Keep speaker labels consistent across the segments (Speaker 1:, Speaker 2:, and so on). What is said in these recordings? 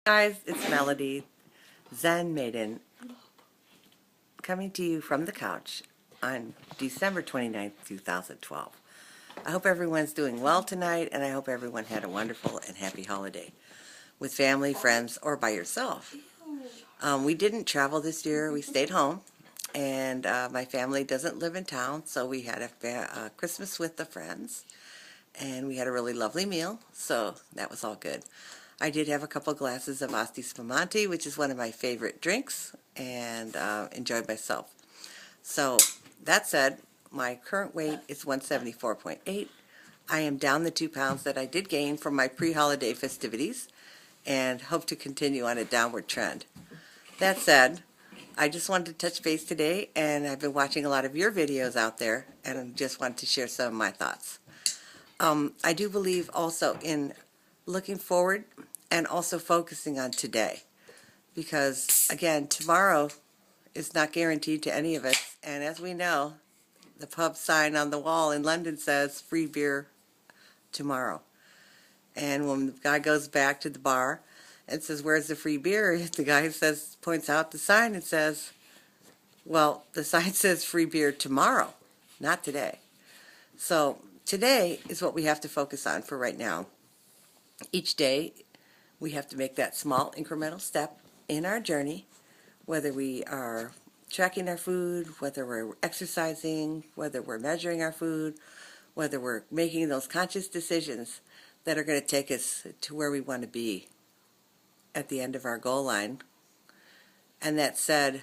Speaker 1: Guys, it's Melody, Zen Maiden, coming to you from the couch on December 29th, 2012. I hope everyone's doing well tonight, and I hope everyone had a wonderful and happy holiday with family, friends, or by yourself. We didn't travel this year. We stayed home, and my family doesn't live in town, so we had a Christmas with the friends, and we had a really lovely meal, so that was all good. I did have a couple glasses of Asti Spumante, which is one of my favorite drinks, and enjoyed myself. So, that said, my current weight is 174.8. I am down the 2 pounds that I did gain from my pre-holiday festivities, and hope to continue on a downward trend. That said, I just wanted to touch base today, and I've been watching a lot of your videos out there, and I just wanted to share some of my thoughts. I do believe also in looking forward and also focusing on today, because again, tomorrow is not guaranteed to any of us, and as we know, the pub sign on the wall in London says free beer tomorrow. And when the guy goes back to the bar and says, "Where's the free beer?" the guy points out the sign and says, well, the sign says free beer tomorrow, not today. So today is what we have to focus on for right now. Each day we have to make that small incremental step in our journey, whether we are tracking our food, whether we're exercising, whether we're measuring our food, whether we're making those conscious decisions that are going to take us to where we want to be at the end of our goal line. And that said,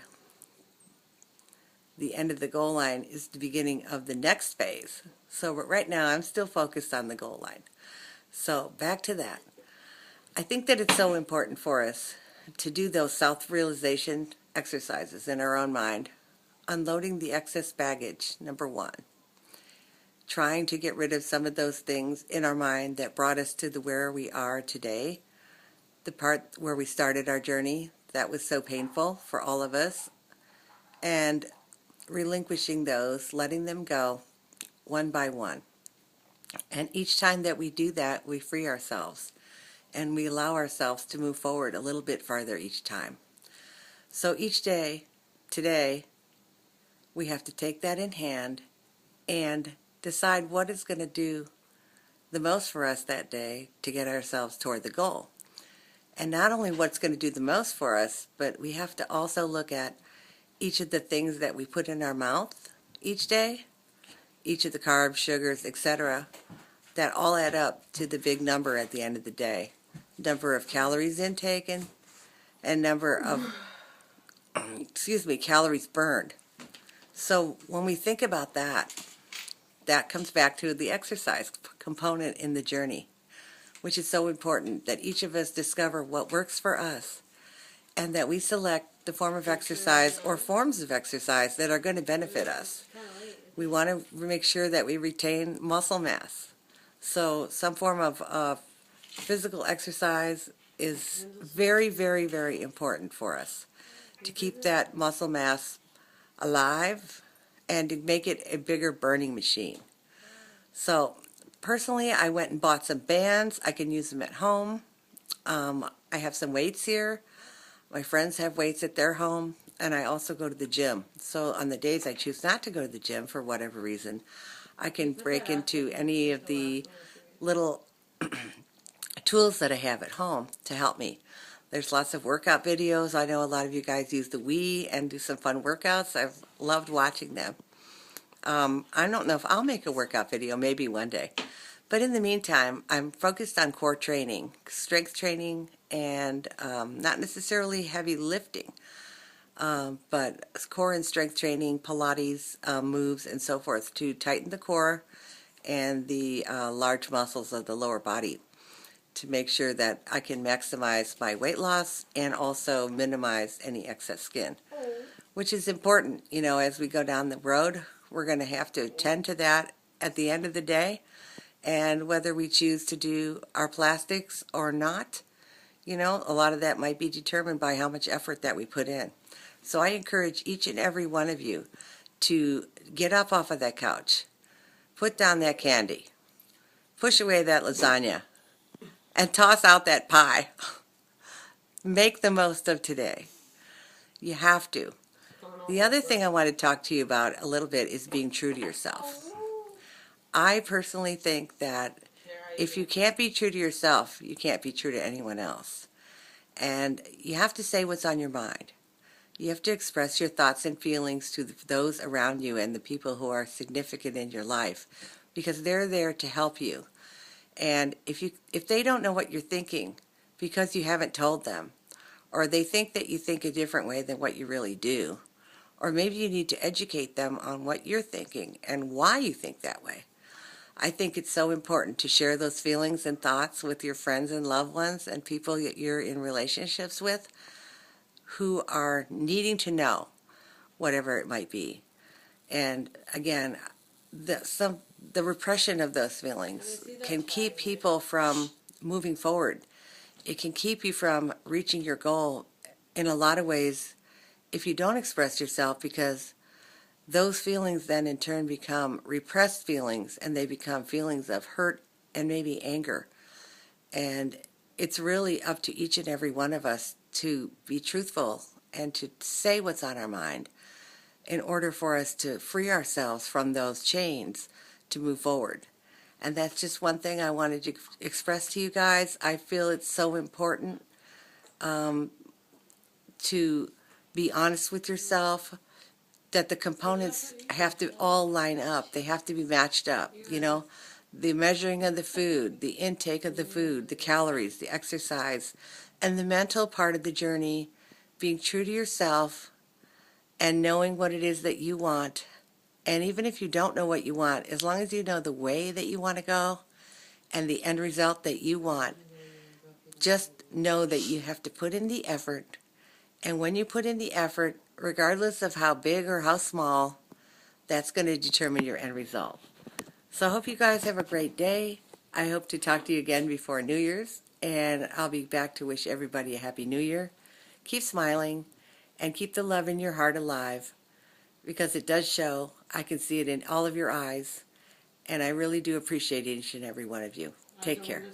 Speaker 1: the end of the goal line is the beginning of the next phase. So right now I'm still focused on the goal line. So back to that. I think that it's so important for us to do those self-realization exercises in our own mind, unloading the excess baggage, number one. Trying to get rid of some of those things in our mind that brought us to where we are today, the part where we started our journey that was so painful for all of us, and relinquishing those, letting them go one by one. And each time that we do that, we free ourselves, and we allow ourselves to move forward a little bit farther each time. So each day, today, we have to take that in hand and decide what is going to do the most for us that day to get ourselves toward the goal. And not only what's going to do the most for us, but we have to also look at each of the things that we put in our mouth each day, each of the carbs, sugars, etc., that all add up to the big number at the end of the day. Number of calories intaken and number of calories burned. So when we think about that, that comes back to the exercise component in the journey, which is so important that each of us discover what works for us, and that we select the form of exercise or forms of exercise that are going to benefit us. We want to make sure that we retain muscle mass. So some form of physical exercise is very, very, very important for us to keep that muscle mass alive and to make it a bigger burning machine. So personally, I went and bought some bands. I can use them at home. I have some weights here. My friends have weights at their home, and I also go to the gym. So on the days I choose not to go to the gym for whatever reason, I can break into any of the little tools that I have at home to help me. There's lots of workout videos. I know a lot of you guys use the Wii and do some fun workouts. I've loved watching them. I don't know if I'll make a workout video, maybe one day. But in the meantime, I'm focused on core training, strength training, and not necessarily heavy lifting, but core and strength training, Pilates moves, and so forth to tighten the core and the large muscles of the lower body to make sure that I can maximize my weight loss and also minimize any excess skin, which is important. You know, as we go down the road, we're going to have to attend to that at the end of the day, and whether we choose to do our plastics or not, you know, a lot of that might be determined by how much effort that we put in. So I encourage each and every one of you to get up off of that couch, put down that candy, push away that lasagna, and toss out that pie. make the most of today. You have to. The other thing I want to talk to you about a little bit is being true to yourself. I personally think that if you can't be true to yourself, you can't be true to anyone else. And you have to say what's on your mind. You have to express your thoughts and feelings to those around you and the people who are significant in your life, because they're there to help you. And if they don't know what you're thinking because you haven't told them, or they think that you think a different way than what you really do, or maybe you need to educate them on what you're thinking and why you think that way. I think it's so important to share those feelings and thoughts with your friends and loved ones and people that you're in relationships with who are needing to know whatever it might be. And again, the repression of those feelings can keep people from moving forward. It can keep you from reaching your goal in a lot of ways if you don't express yourself, because those feelings then in turn become repressed feelings, and they become feelings of hurt and maybe anger. And it's really up to each and every one of us to be truthful and to say what's on our mind in order for us to free ourselves from those chains to move forward. And that's just one thing I wanted to express to you guys. I feel it's so important to be honest with yourself, that the components have to all line up. They have to be matched up, you know. The measuring of the food, the intake of the food, the calories, the exercise, and the mental part of the journey, being true to yourself and knowing what it is that you want. And even if you don't know what you want, as long as you know the way that you want to go and the end result that you want, just know that you have to put in the effort. And when you put in the effort, regardless of how big or how small, that's going to determine your end result. So I hope you guys have a great day. I hope to talk to you again before New Year's, and I'll be back to wish everybody a Happy New Year. Keep smiling and keep the love in your heart alive, because it does show. I can see it in all of your eyes, and I really do appreciate each and every one of you. Take care.